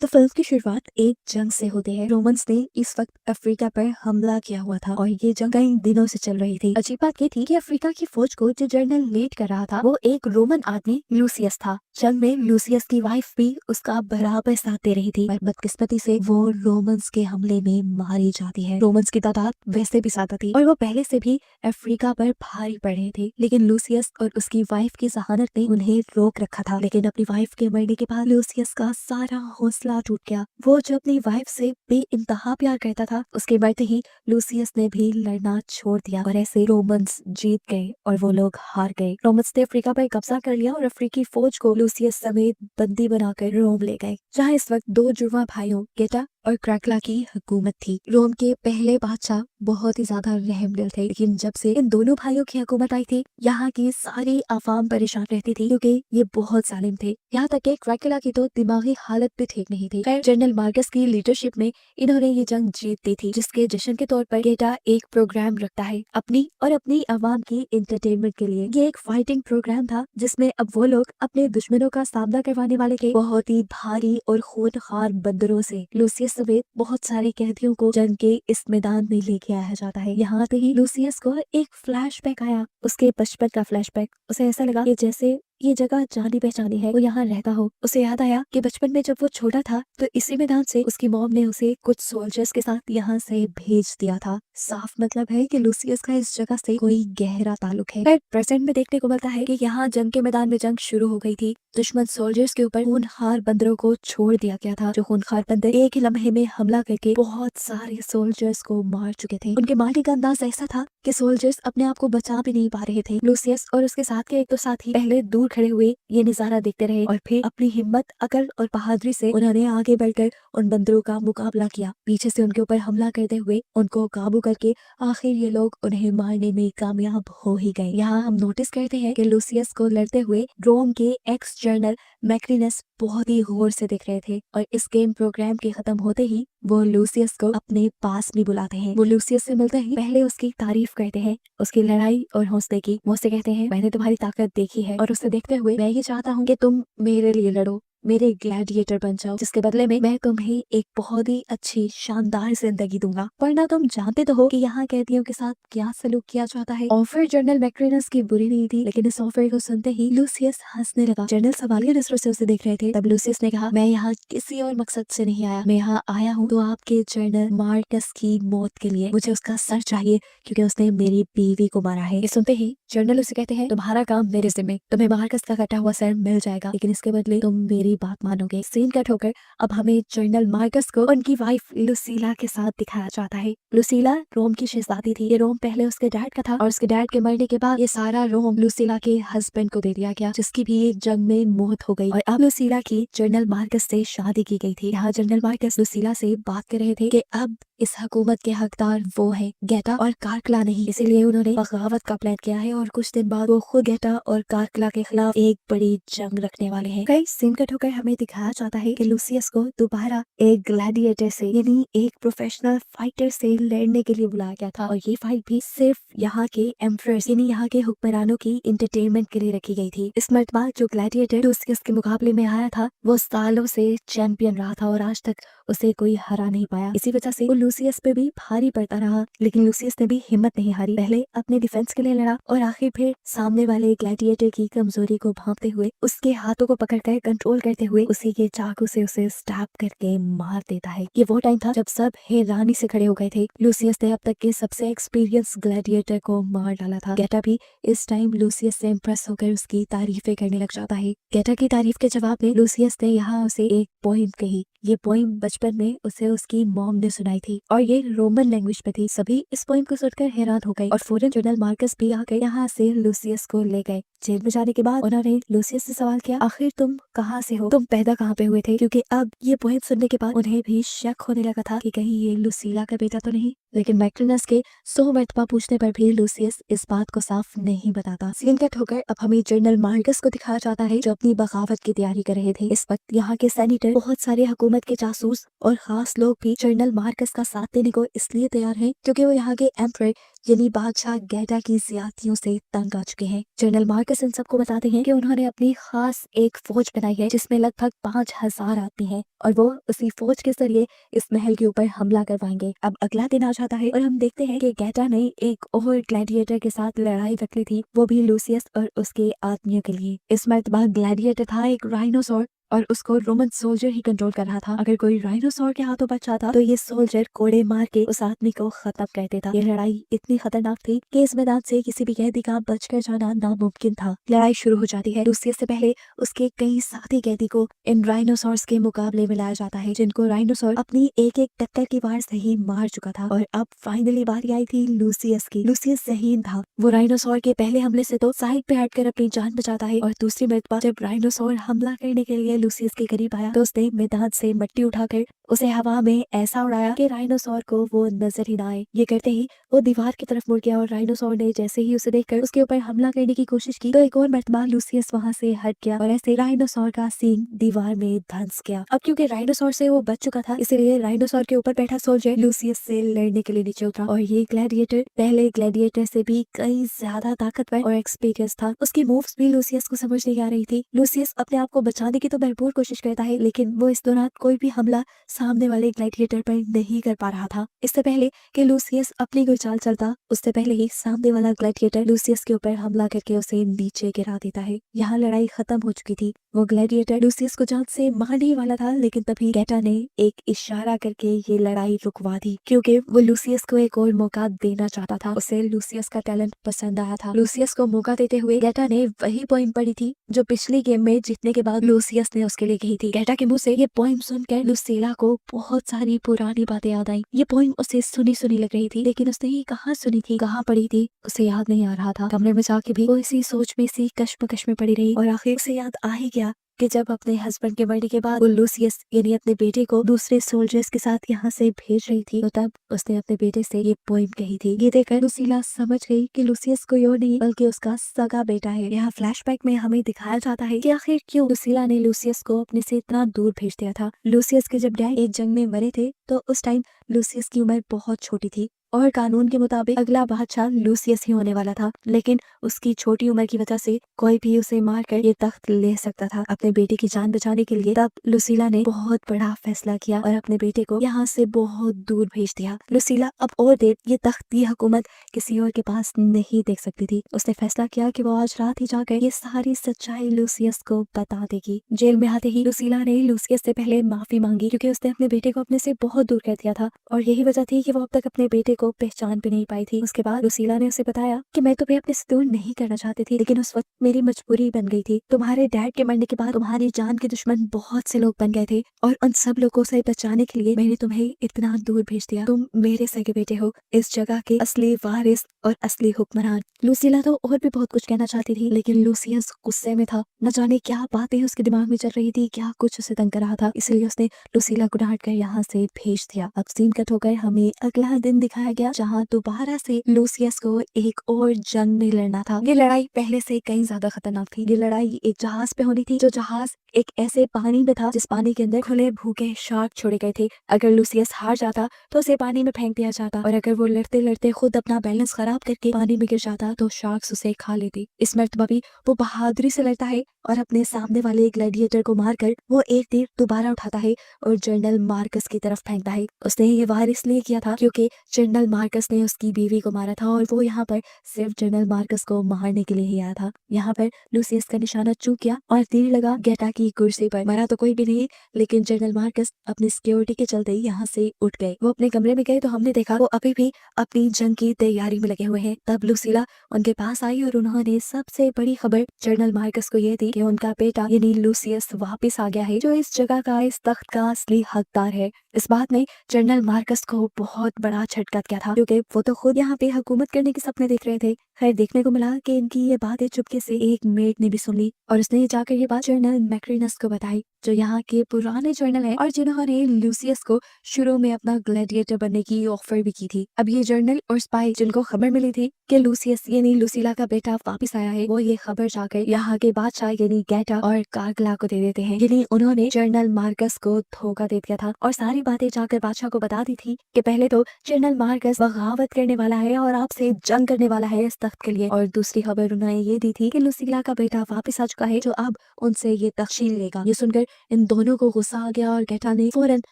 तो फिल्म की शुरुआत एक जंग से होती है। रोमन्स ने इस वक्त अफ्रीका पर हमला किया हुआ था और ये जंग कई दिनों से चल रही थी। अजीब बात ये थी कि अफ्रीका की फौज को जो जनरल लीड कर रहा था वो एक रोमन आदमी लूसियस था। जंग में लूसियस की वाइफ भी उसका बराबर साथ दे रही थी, पर बदकिस्मती से वो रोमन्स के हमले में मारी जाती है। रोमन्स की तादाद वैसे भी ज्यादा थी और वो पहले से भी अफ्रीका पर भारी पड़ रहे थे, लेकिन लूसियस और उसकी वाइफ की जहानत ने उन्हें रोक रखा था। लेकिन अपनी वाइफ के मरने के बाद लूसियस का सारा हौसला टूट गया। वो जो अपनी वाइफ से बेइंतहा प्यार करता था, उसके मरते ही लूसियस ने भी लड़ना छोड़ दिया और ऐसे रोमन्स जीत गए और वो लोग हार गए। रोमन्स ने अफ्रीका पर कब्जा कर लिया और अफ्रीकी फौज को लूसियस समेत बंदी बनाकर रोम ले गए, जहाँ इस वक्त दो जुड़वा भाइयों गेटा और क्रैकला की हुकूमत थी। रोम के पहले बादशाह बहुत ही ज्यादा रहमदिल थे, लेकिन जब से इन दोनों भाइयों की हुकूमत आई थी, यहाँ की सारी आवाम परेशान रहती थी क्योंकि ये बहुत जालिम थे। यहाँ तक कि क्रैकला की तो दिमागी हालत भी ठीक नहीं थी। खैर, जनरल मार्कस की लीडरशिप में इन्होंने ये जंग जीत दी थी, जिसके जश्न के तौर पर गेटा एक प्रोग्राम रखता है अपनी और अपनी आवाम की एंटरटेनमेंट के लिए। ये एक फाइटिंग प्रोग्राम था जिसमें अब वो लोग अपने दुश्मनों का सामना करवाने वाले थे बहुत ही भारी और खूनखार बंदरों से। लूसियस समेत बहुत सारे कैदियों को जंग के इस मैदान में लेके आया जाता है। यहाँ पे ही लूसियस को एक फ्लैशबैक आया, उसके बचपन का फ्लैशबैक। उसे ऐसा लगा कि जैसे ये जगह जानी पहचानी है, वो यहाँ रहता हो। उसे याद आया कि बचपन में जब वो छोटा था तो इसी मैदान से उसकी मॉम ने उसे कुछ सोल्जर्स के साथ यहाँ से भेज दिया था। साफ मतलब है कि लूसियस का इस जगह से कोई गहरा ताल्लुक है। प्रेजेंट में देखने को मिलता है कि यहाँ जंग के मैदान में जंग शुरू हो गई थी। दुश्मन सोल्जर्स के ऊपर खूनखार बंदरों को छोड़ दिया गया था। जो खूनखार बंदर एक ही लम्हे में हमला करके बहुत सारे सोल्जर्स को मार चुके थे। उनके मारने का अंदाज ऐसा था कि सोल्जर्स अपने आप को बचा भी नहीं पा रहे थे। लूसियस और उसके साथ के एक दो साथी पहले दूर खड़े हुए ये नजारा देखते रहे और फिर अपनी हिम्मत, अकल और बहादुरी से उन्होंने आगे बढ़कर उन बंदरों का मुकाबला किया। पीछे से उनके ऊपर हमला करते हुए उनको काबू करके आखिर ये लोग उन्हें मारने में कामयाब हो ही गए। यहाँ हम नोटिस करते हैं कि लूसियस को लड़ते हुए रोम के एक्स जनरल मैक्रिनस बहुत ही गौर से देख रहे थे और इस गेम प्रोग्राम के खत्म होते ही वो लूसियस को अपने पास भी बुलाते हैं। वो लूसियस से मिलते ही पहले उसकी तारीफ करते हैं, उसकी लड़ाई और हौसले की। वो उससे कहते हैं, मैंने तुम्हारी ताकत देखी है और उसे देखते हुए मैं ये चाहता हूँ कि तुम मेरे लिए लड़ो, मेरे ग्लैडिएटर बन जाओ, जिसके बदले में मैं तुम्हें एक बहुत ही अच्छी शानदार जिंदगी दूंगा। वरना तुम जानते तो हो कि यहाँ कैदियों के साथ क्या सलूक किया जाता है। ऑफर जनरल मैक्रिनस की बुरी नहीं थी, लेकिन इस ऑफर को सुनते ही लूसियस हंसने लगा। जनरल सवालिया नजरों से उसे देख रहे थे। तब लूसियस ने कहा, मैं यहाँ किसी और मकसद से नहीं आया, मैं यहाँ आया हूँ तो आपके जनरल मार्कस की मौत के लिए। मुझे उसका सर चाहिए क्योंकि उसने मेरी बीवी को मारा है। ये सुनते ही जनरल उसे कहते हैं, तुम्हारा काम मेरे जिम्मे, तुम्हें मार्कस का कटा हुआ सर मिल जाएगा, लेकिन इसके बदले तुम मेरी बात मानोगे। सीन कट होकर अब हमें जनरल मार्कस को उनकी वाइफ लुसीला के साथ दिखाया जाता है। लुसीला रोम की शहजादी थी। ये रोम पहले उसके डैड का था और उसके डैड के मरने के बाद ये सारा रोम लुसीला के हस्बैंड को दे दिया गया, जिसकी भी एक जंग में मौत हो गई। और अब लुसीला की जनरल मार्कस से शादी की गई थी। यहाँ जनरल मार्कस लुसीला से बात कर रहे थे कि अब इस हुकूमत के हकदार वो है, गेटा और कार्कला नहीं। इसीलिए उन्होंने बगावत का प्लान किया है और कुछ दिन बाद वो खुद गेटा और कार्कला के खिलाफ एक बड़ी जंग रखने वाले हैं। कई सीन कट होकर हमें दिखाया जाता है कि लूसियस को दोबारा एक ग्लैडिएटर से, यानी एक प्रोफेशनल फाइटर से लड़ने के लिए बुलाया गया था और ये फाइट भी सिर्फ यहाँ के एम्परर्स यानी यहाँ के हुक्मरानों की एंटरटेनमेंट के लिए रखी गई थी। इस मर्तबा जो ग्लैडिएटर लूसियस के मुकाबले में आया था वो सालों से चैंपियन रहा था और आज तक उसे कोई हरा नहीं पाया। इसी वजह से वो लूसियस पे भी भारी पड़ता रहा, लेकिन लूसियस ने भी हिम्मत नहीं हारी। पहले अपने डिफेंस के लिए लड़ा और आखिर फिर सामने वाले ग्लैडिएटर की कमजोरी को भांपते हुए उसके हाथों को पकड़कर कंट्रोल करते हुए उसी के चाकू से उसे स्टैब करके मार देता है। ये वो टाइम था जब सब हैरानी से खड़े हो गए थे। लूसियस ने अब तक के सबसे एक्सपीरियंस ग्लैडिएटर को मार डाला था। गेटा भी इस टाइम लूसियस से इम्प्रेस होकर उसकी तारीफें करने लग जाता है। गेटा की तारीफ के जवाब में लूसियस ने यहाँ उसे एक पोइम कही। ये पोइम बचपन में उसे उसकी मॉम ने सुनाई थी और ये रोमन लैंग्वेज में थी। सभी इस पोइम को सुनकर हैरान हो गए और फौरन जनरल मार्कस भी आकर यहाँ से लूसियस को ले गए। जेल में जाने के बाद उन्होंने लूसियस से सवाल किया, आखिर तुम कहाँ से हो, तुम पैदा कहाँ पे हुए थे? क्योंकि अब ये पोइम सुनने के बाद उन्हें भी शक होने लगा था कि कहीं ये लुसीला का बेटा तो नहीं। लेकिन मैक्रिनस के 100 मरतबा पूछने पर भी लूसियस इस बात को साफ नहीं बताता। सीन कट होकर अब हमें जनरल मार्कस को दिखाया जाता है जो अपनी बगावत की तैयारी कर रहे थे। इस वक्त यहाँ के सेनेटर, बहुत सारे हुकूमत के जासूस और खास लोग भी जनरल मार्कस का साथ देने को इसलिए तैयार हैं क्योंकि वो यहाँ के एम्परर यानी बादशाह गैटा की ज्यादतियों से तंग आ चुके हैं। जनरल मार्कस इन सबको बताते हैं कि उन्होंने अपनी खास एक फौज बनाई है जिसमें लगभग 5000 आदमी हैं और वो उसी फौज के जरिए इस महल के ऊपर हमला करवाएंगे। अब अगला दिन आ जाता है और हम देखते हैं कि गैटा ने एक और ग्लैडिएटर के साथ लड़ाई रख ली थी, वो भी लूसियस और उसके आदमियों के लिए। इस मर्तबा ग्लैडिएटर था एक राइनोसोर और उसको रोमन सोल्जर ही कंट्रोल कर रहा था। अगर कोई राइनोसोर के हाथों बच जाता तो ये सोल्जर कोड़े मार के उस आदमी को खत्म कर देता। ये लड़ाई इतनी खतरनाक थी कि इस मैदान से किसी भी कैदी का बचकर जाना नामुमकिन था। लड़ाई शुरू हो जाती है। लूसियस से पहले उसके कई साथी कैदी को इन राइनोसोर्स के मुकाबले में लाया जाता है जिनको राइनोसोर अपनी एक एक टक्कर की वार से ही मार चुका था। और अब फाइनली बारी आई थी लूसियस की। लूसियस ज़हीन था। वो राइनोसोर के पहले हमले से तो साइड पे हटकर अपनी जान बचाता है और दूसरी मर्तबा जब राइनोसोर हमला करने के लिए लूसियस के करीब आया तो उसने मैदान से मिट्टी उठाकर उसे हवा में ऐसा उड़ाया कि राइनोसोर को वो नजर ही ना आए। ये करते ही वो दीवार की तरफ मुड़ गया और राइनोसोर ने जैसे ही उसे देखकर उसके ऊपर हमला करने की कोशिश की तो एक और मर्तबा लूसियस वहां से हट गया और ऐसे राइनोसोर का सींग दीवार में धंस गया। अब क्योंकि राइनोसोर से वो बच चुका था इसलिए राइनोसोर के ऊपर बैठा सोल्जर लूसियस से लड़ने के लिए नीचे उतरा और ये ग्लैडिएटर पहले ग्लैडिएटर से भी कई ज्यादा ताकतवर और एक्सपीरियंस था। उसकी मूव्स भी लूसियस को समझ नहीं आ रही थी। लूसियस अपने आप को बचाने की तो भरपूर कोशिश करता है लेकिन वो इस दौरान कोई भी हमला सामने वाले ग्लैडिएटर पर नहीं कर पा रहा था। इससे पहले कि लूसियस अपनी कोई चाल चलता उससे पहले ही सामने वाला ग्लैडिएटर लूसियस के ऊपर हमला करके उसे नीचे गिरा देता है। यहाँ लड़ाई खत्म हो चुकी थी। वो ग्लैडिएटर लूसियस को जान से मारने ही वाला था लेकिन तभी गैटा ने एक इशारा करके ये लड़ाई रुकवा दी क्योंकि वो लूसियस को एक और मौका देना चाहता था। उसे लूसियस का टैलेंट पसंद आया था। लूसियस को मौका देते हुए गैटा ने वही पोइम पढ़ी थी जो पिछली गेम में जीतने के बाद लूसियस ने उसके लिए कही थी। गैटा के मुंह से ये पोइम सुनकर लूसीला को बहुत सारी पुरानी बातें याद आई। ये पोइम उसे सुनी सुनी लग रही थी लेकिन उसने ये कहाँ सुनी थी, कहाँ पढ़ी थी, उसे याद नहीं आ रहा था। कमरे में जाके भी वो इसी सोच में सी कश्मकश में पड़ी रही और आखिर उसे याद आ ही गया कि जब अपने हस्बैंड के मरने के बाद वो लूसियस यानी अपने बेटे को दूसरे सोल्जर्स के साथ यहाँ से भेज रही थी तो तब उसने अपने बेटे से ये पोइम कही थी। ये देखकर लूसीला समझ गई कि लूसियस कोई और नहीं बल्कि उसका सगा बेटा है। यहाँ फ्लैशबैक में हमें दिखाया जाता है कि आखिर क्यों लूसीला ने लूसियस को अपने से इतना दूर भेज दिया था। लूसियस के जब डैड एक जंग में मरे थे तो उस टाइम लूसियस की उम्र बहुत छोटी थी और कानून के मुताबिक अगला बादशाह लूसियस ही होने वाला था लेकिन उसकी छोटी उम्र की वजह से कोई भी उसे मारकर ये तख्त ले सकता था। अपने बेटे की जान बचाने के लिए तब लूसीला ने बहुत बड़ा फैसला किया और अपने बेटे को यहाँ से बहुत दूर भेज दिया। लूसीला अब और देर ये तख्त, ये हुकूमत किसी और के पास नहीं देख सकती थी। उसने फैसला किया कि वो आज रात ही जाकर ये सारी सच्चाई लूसियस को बता देगी। जेल में आते ही लूसीला ने लूसियस से पहले माफी मांगी क्योंकि उसने अपने बेटे को अपने से बहुत दूर कर दिया था और यही वजह थी कि वो अब तक अपने बेटे को पहचान भी नहीं पाई थी। उसके बाद लूसीला ने उसे बताया कि मैं तुम्हें अपने से दूर नहीं करना चाहती थी लेकिन उस वक्त मेरी मजबूरी बन गई थी। तुम्हारे डैड के मरने के बाद तुम्हारी जान के दुश्मन बहुत से लोग बन गए थे और उन सब लोगों से बचाने के लिए मैंने तुम्हें इतना दूर भेज दिया। तुम मेरे सगे बेटे हो, इस जगह के असली वारिस और असली हुक्मरान। लूसीला तो और भी बहुत कुछ कहना चाहती थी लेकिन लूसियस गुस्से में था। न जाने क्या बातें उसके दिमाग में चल रही थी, क्या कुछ उसे तंग कर रहा था, इसलिए उसने लूसीला को डांट कर यहाँ से भेज दिया। अब सीन कट होकर हमें अगला दिन दिखाया गया जहाँ दोबारा से लूसियस को एक और जंग में लड़ना था। ये लड़ाई पहले से कई ज्यादा खतरनाक थी। ये लड़ाई एक जहाज पे होनी थी जो जहाज एक ऐसे पानी में था जिस पानी के अंदर खुले भूखे शार्क छोड़े गए थे। अगर लूसियस हार जाता तो उसे पानी में फेंक दिया जाता और अगर वो लड़ते लड़ते खुद अपना बैलेंस खराब करके पानी में गिर जाता तो शार्क्स उसे खा लेती। इस मर्तबा भी वो बहादुरी से लड़ता है और अपने सामने वाले ग्लैडिएटर को मारकर वो एक तीर दोबारा उठाता है और जनरल मार्कस की तरफ फेंकता है। उसने ये वार इसलिए किया था क्योंकि जनरल मार्कस ने उसकी बीवी को मारा था और वो यहाँ पर सिर्फ जनरल मार्कस को मारने के लिए ही आया था। यहाँ पर लूसियस का निशाना चूक गया और तीर लगा गैटा की कुर्सी पर। मरा तो कोई भी नहीं लेकिन जनरल मार्कस अपनी सिक्योरिटी के चलते यहाँ से उठ गए। वो अपने कमरे में गए तो हमने देखा वो अभी भी अपनी जंग की तैयारी में लगे हुए हैं। तब लूसीला उनके पास आई और उन्होंने सबसे बड़ी खबर जनरल मार्कस को ये दी कि उनका बेटा यानी लूसियस वापस आ गया है जो इस जगह का, इस तख्त का असली हकदार है। इस बात ने जनरल मार्कस को बहुत बड़ा झटका दिया था क्योंकि वो तो खुद यहाँ पे हुकूमत करने के सपने देख रहे थे। खैर देखने को मिला कि इनकी ये बातें चुपके से एक मेड ने भी सुन ली और उसने जाकर ये बात जनरल मैक्रिनस को बताई, जो यहाँ के पुराने जर्नल हैं और जिन्होंने लूसियस को शुरू में अपना ग्लैडिएटर बनने की ऑफर भी की थी। अब ये जर्नल और स्पाई जिनको खबर मिली थी कि लूसियस यानी लुसीला का बेटा वापस आया है, वो ये खबर जाकर यहाँ के बादशाह यानी गैटा और कारगला को दे देते हैं। यानी उन्होंने जनरल मार्कस को धोखा दे दिया था और सारी बातें जाकर बादशाह को बता दी थी कि पहले तो जनरल मार्कस बगावत करने वाला है और आपसे जंग करने वाला है इस तख्त के लिए, और दूसरी खबर उन्होंने ये दी थी कि लुसीला का बेटा वापस आ चुका है जो अब उनसे ये तख्शील लेगा। ये सुनकर इन दोनों को गुस्सा आ गया और गैटा ने फौरन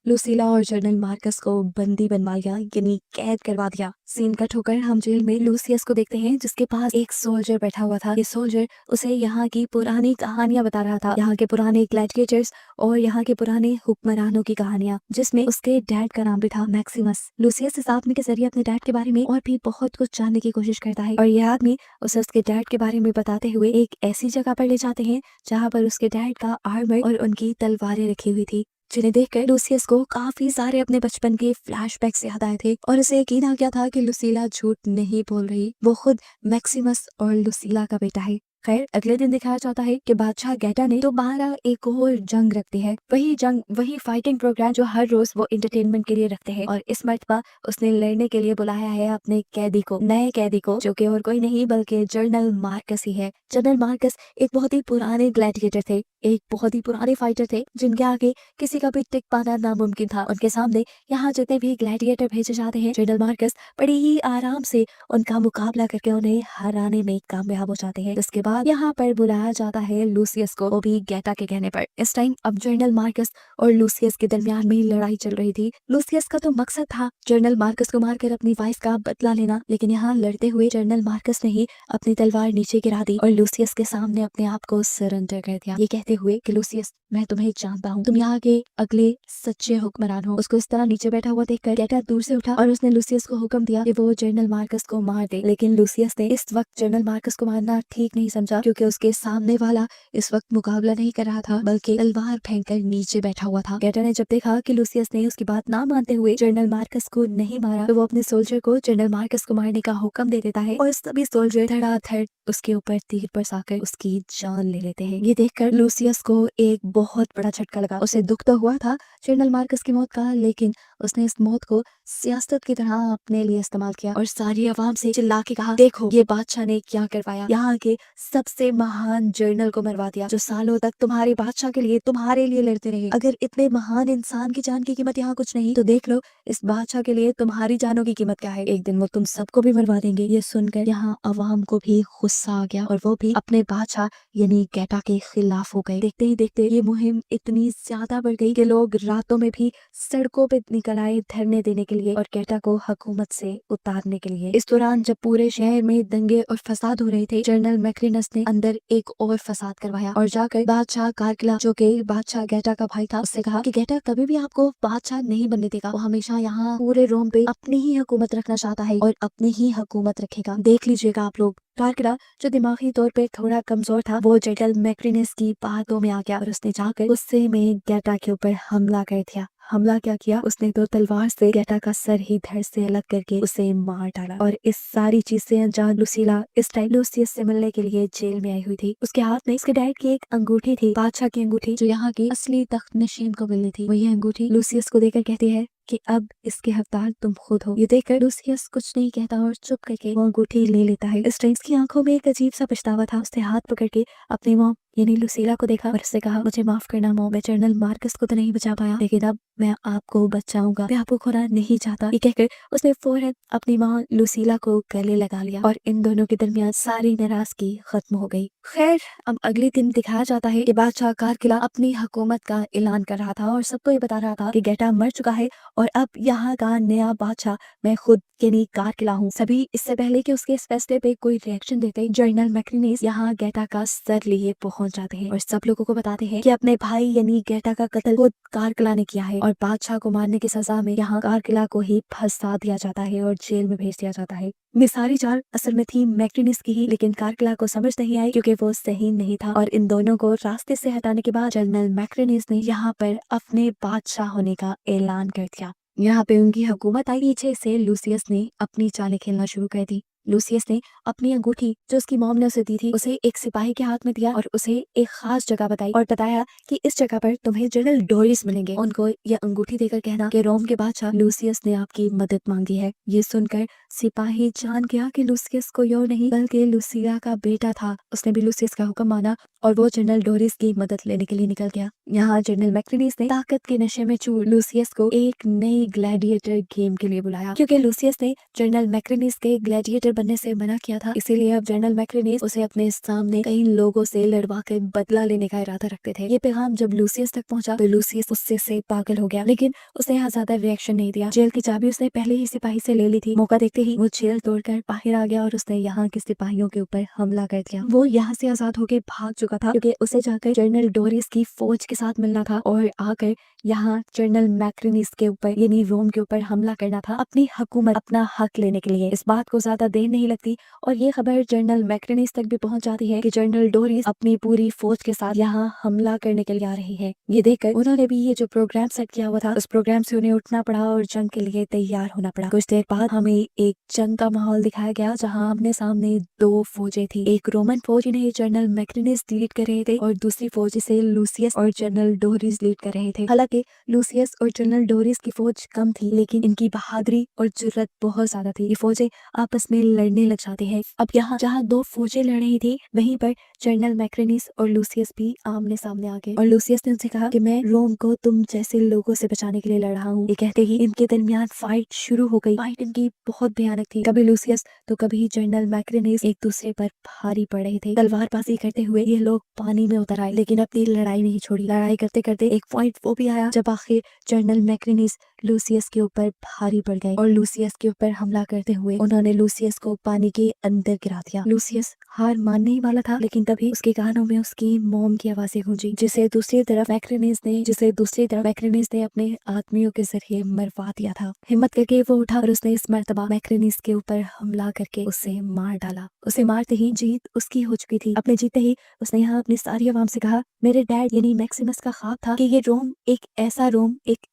लुसीला और जनरल मार्कस को बंदी बनवा लिया यानी कैद करवा दिया। सीन कट होकर हम जेल में लूसियस को देखते हैं जिसके पास एक सोल्जर बैठा हुआ था। ये सोल्जर उसे यहाँ की पुरानी कहानियां बता रहा था, यहाँ के पुराने ग्लैडिएटर्स और यहाँ के पुराने हुक्मरानों की कहानियां, जिसमें उसके डैड का नाम भी था मैक्सिमस। लूसियस इस आदमी के जरिए अपने डैड के बारे में और भी बहुत कुछ जानने की कोशिश करता है और ये आदमी उसे उसके डैड के बारे में बताते हुए एक ऐसी जगह पर ले जाते हैं जहाँ पर उसके डैड का आर्मर और उनकी तलवारें रखी हुई थी, जिन्हें देखकर लूसियस को काफी सारे अपने बचपन के फ्लैशबैक्स याद आए थे और उसे यकीन आ गया था कि लुसीला झूठ नहीं बोल रही, वो खुद मैक्सिमस और लुसीला का बेटा है। खैर अगले दिन दिखाया जाता है कि बादशाह गैटा ने दोबारा एक और जंग रखती है, वही जंग वही फाइटिंग प्रोग्राम जो हर रोज वो एंटरटेनमेंट के लिए रखते हैं, और इस मर्तबा उसने लड़ने के लिए बुलाया है अपने कैदी को, नए कैदी को, जो कि और कोई नहीं बल्कि जनरल मार्कस ही है। जनरल मार्कस एक बहुत ही पुराने ग्लैडिएटर थे, एक बहुत ही पुराने फाइटर थे जिनके आगे किसी का भी टिक पाना नामुमकिन था। उनके सामने यहाँ जितने भी ग्लैडिएटर भेजे जाते हैं, जनरल मार्कस बड़ी ही आराम से उनका मुकाबला करके उन्हें हराने में कामयाब हो जाते हैं। इसके बाद यहाँ पर बुलाया जाता है लूसियस को, वो भी गैटा के कहने पर। इस टाइम अब जनरल मार्कस और लूसियस के दरमियान में लड़ाई चल रही थी। लूसियस का तो मकसद था जनरल मार्कस को मारकर अपनी वाइफ का बदला लेना, लेकिन यहाँ लड़ते हुए जनरल मार्कस ने ही अपनी तलवार नीचे गिरा दी और लूसियस के सामने अपने आप को सरेंडर कर दिया, ये कहते हुए कि लूसियस मैं तुम्हें जानता हूँ, तुम यहाँ के अगले सच्चे हुक्मरान हो। उसको इस तरह नीचे बैठा हुआ देखकर गैटा दूर से उठा और उसने लूसियस को हुक्म दिया कि वो जनरल मार्कस को मार दे, लेकिन लूसियस ने इस वक्त जनरल मार्कस को मारना ठीक नहीं समझा, क्योंकि उसके सामने वाला इस वक्त मुकाबला नहीं कर रहा था बल्कि तलवार फेंककर नीचे बैठा हुआ था। गैटा ने जब देखा कि लूसियस ने उसकी बात ना मानते हुए जनरल मार्कस को नहीं मारा, तो वो अपने सोल्जर को जनरल मार्कस को मारने का हुक्म दे देता है और सभी सोल्जर धड़ाधड़ उसके ऊपर तीर बरसाकर उसकी जान ले लेते हैं। ये देखकर लूसियस को एक बहुत बड़ा झटका लगा। उसे दुख तो हुआ था जनरल मार्कस की मौत का, लेकिन उसने इस मौत को सियासत की तरह अपने लिए इस्तेमाल किया और सारी आवाम से चिल्ला के कहा, देखो ये बादशाह ने क्या करवाया, यहाँ के सबसे महान जर्नल को मरवा दिया जो सालों तक तुम्हारे बादशाह के लिए तुम्हारे लिए लड़ते रहे। अगर इतने महान इंसान की जान की कीमत यहाँ कुछ नहीं, तो देख लो इस बादशाह के लिए तुम्हारी जानों की कीमत क्या है। एक दिन वो तुम सबको भी मरवा देंगे। ये सुनकर यहाँ आवाम को भी गुस्सा आ गया और वो भी अपने बादशाह यानी गैटा के खिलाफ हो गए। देखते ही देखते ये मुहिम इतनी ज्यादा बढ़ गई कि लोग रातों में भी सड़कों पे निकल आए धरने देने के लिए और गैटा को हुकूमत से उतारने के लिए। इस दौरान जब पूरे शहर में दंगे और फसाद हो रहे थे, जनरल मैक्रिनस ने अंदर एक और फसाद करवाया और जाकर बादशाह कारगिला, जो कि बादशाह गैटा का भाई था, उससे कहा कि गैटा कभी भी आपको बादशाह नहीं बनने देगा, वो हमेशा यहाँ पूरे रोम पे अपनी ही हुकूमत रखना चाहता है और अपनी ही हुकूमत रखेगा, देख लीजिएगा आप लोग। कारगिला जो दिमागी तौर पे थोड़ा कमजोर था, वो जनरल मैक्रिनस की बातों में आ गया और उसने जाकर गुस्से में गैटा के ऊपर हमला कर दिया। हमला क्या किया उसने, तो तलवार से गैटा का सर ही धड़ से अलग करके उसे मार डाला। और इस सारी चीज से अनजान लुसीला इस टाइम लूसियस से मिलने के लिए जेल में आई हुई थी। उसके हाथ में उसके डैड की एक अंगूठी थी, बादशाह की अंगूठी, जो यहाँ की असली तख्त नशीन को मिलनी थी। वही अंगूठी लूसियस को देकर कहती है कि अब इसके हकदार तुम खुद हो। ये देखकर लूसियस कुछ नहीं कहता और चुप करके वो अंगूठी ले लेता है। इस टाइम की आंखों में एक अजीब सा पछतावा था। उसने हाथ पकड़ के अपनी मॉम यानी लुसीला को देखा और उससे कहा, मुझे माफ करना मॉम, मैं जनरल मार्कस को तो नहीं बचा पाया, लेकिन अब मैं आपको बचाऊंगा, मैं आपको खोना नहीं चाहता। ये कहकर उसने फौरन अपनी माँ लुसीला को गले लगा लिया और इन दोनों के दरमियान सारी नाराजगी खत्म हो गई। खैर अब अगले दिन दिखाया जाता है कि बादशाह कारगिला अपनी हुकूमत का ऐलान कर रहा था और सबको ये बता रहा था कि गैटा मर चुका है और अब यहाँ का नया बादशाह मैं खुद यानी कारगिला हूँ। सभी इससे पहले कि उसके इस फैसले पे कोई रिएक्शन देते, जनरल मैक्रिनस यहाँ गैटा का सर लिए पहुंच जाते हैं और सब लोगों को बताते हैं कि अपने भाई यानी गैटा का कत्ल खुद कारगिला ने किया है और बादशाह को मारने की सजा में यहाँ कारगिला को ही फंसा दिया जाता है और जेल में भेज दिया जाता है। ये सारी चाल असल में थी मैक्रिनस की ही, लेकिन कारगिला को समझ नहीं आई क्योंकि वो सही नहीं था और इन दोनों को रास्ते से हटाने के बाद जनरल मैक्रिनस ने यहाँ पर अपने बादशाह होने का ऐलान कर दिया। यहाँ पे उनकी हुकूमत आई। पीछे से लूसियस ने अपनी चालें खेलना शुरू कर दी। लूसियस ने अपनी अंगूठी जो उसकी मॉम ने उसे दी थी उसे एक सिपाही के हाथ में दिया और उसे एक खास जगह बताई और बताया कि इस जगह पर तुम्हें जनरल डोरिस मिलेंगे। उनको यह अंगूठी देकर कहना कि रोम के बादशाह लूसियस ने आपकी मदद मांगी है। ये सुनकर सिपाही जान गया कि लूसियस कोई और नहीं बल्कि लूसिया का बेटा था। उसने भी लूसियस का हुक्म माना और वो जनरल डोरिस की मदद लेने के लिए निकल गया। यहाँ जनरल मैक्रिनिस ने ताकत के नशे में चूर लूसियस को एक नई ग्लैडिएटर गेम के लिए बुलाया। क्योंकि लूसियस ने जनरल मैक्रिनिस के ग्लैडिएटर बनने से मना किया था, इसीलिए अब जनरल मैक्रिनिस उसे अपने सामने कई लोगों से लड़वा कर बदला लेने का इरादा रखते थे। ये पैगाम जब लूसियस तक पहुंचा तो लूसियस गुस्से से पागल हो गया, लेकिन उसने यहाँ ज्यादा रिएक्शन नहीं दिया। जेल की चाबी उसने पहले ही सिपाही से ले ली थी। मौका देखते ही वो जेल तोड़कर बाहर आ गया और उसने यहाँ के सिपाहियों के ऊपर हमला कर दिया। वो यहाँ से आजाद होकर भाग चुका था क्योंकि उसे जाकर जनरल डोरिस की फौज के साथ मिलना था और आकर यहाँ जनरल मैक्रिनिस के ऊपर यानी रोम के ऊपर हमला करना था अपनी हुकूमत अपना हक लेने के लिए। इस बात को ज्यादा देर नहीं लगती और ये खबर जनरल मैक्रिनिस तक भी पहुंच जाती है कि जनरल डोरिस अपनी पूरी फौज के साथ यहाँ हमला करने के लिए आ रही है। ये देखकर उन्होंने भी ये जो प्रोग्राम सेट किया हुआ था उस प्रोग्राम से उन्हें उठना पड़ा और जंग के लिए तैयार होना पड़ा। कुछ देर बाद हमें एक जंग का माहौल दिखाया गया जहाँ आमने सामने दो फौजें थी। एक रोमन फौज इन्हें जनरल मैक्रिनिस लीड कर रहे थे और दूसरी फौज इसे लूसियस और जनरल डोरिस लीड कर रहे थे। हालांकि लूसियस और जनरल डोरिस की फौज कम थी लेकिन इनकी बहादुरी और जुर्रत बहुत ज्यादा थी। ये फौजें आपस में लड़ने लग जाती है। अब यहाँ जहाँ दो फौजें लड़ रही थी वहीं पर जनरल मैक्रिनिस और लूसियस भी आमने सामने आ गए और लूसियस ने उनसे कहा कि मैं रोम को तुम जैसे लोगों से बचाने के लिए लड़ रहा हूँ। ये कहते ही इनके दरमियान फाइट शुरू हो गई। फाइट इनकी बहुत भयानक थी। कभी लूसियस तो कभी जनरल मैक्रिनिस एक दूसरे पर भारी पड़ रहे थे। तलवारबाजी करते हुए ये लोग पानी में उतर आए लेकिन अपनी लड़ाई नहीं छोड़ी। लड़ाई करते करते एक पॉइंट वो भी आया जब आखिर जनरल मैक्रिनिस लूसियस के ऊपर भारी पड़ गए और लूसियस के ऊपर हमला करते हुए उन्होंने लूसियस को पानी के अंदर गिरा दिया। लूसियस हार मानने ही वाला था लेकिन तभी उसके कानों में उसकी मॉम की आवाजें गूंजी जिसे दूसरी तरफ मैक्रिनिस ने अपने आदमियों के जरिए मरवा दिया था। हिम्मत करके वो उठा और उसने इस मर्तबा मैक्रिनिस के ऊपर हमला करके उसे मार डाला। उसे मारते ही जीत उसकी हो चुकी थी। अपने जीते ही उसने यहाँ अपनी सारी आवाम से कहा मेरे डैड यानी मैक्सिमस का ख्वाब था कि ये रोम एक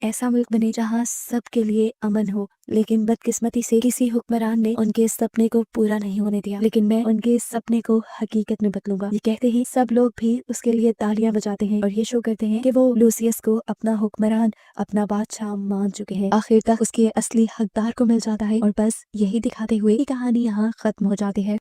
ऐसा मुल्क बने जहाँ सबके लिए अमन हो, लेकिन बदकिस्मती से किसी हुक्मरान ने उनके इस सपने को पूरा नहीं होने दिया। लेकिन मैं उनके इस सपने को हकीकत में बदलूंगा। ये कहते ही सब लोग भी उसके लिए तालियां बजाते हैं और ये शो करते हैं कि वो लूसियस को अपना हुक्मरान अपना बादशाह मान चुके हैं। आखिर तक उसके असली हकदार को मिल जाता है और बस यही दिखाते हुए ये कहानी यहाँ खत्म हो जाती है।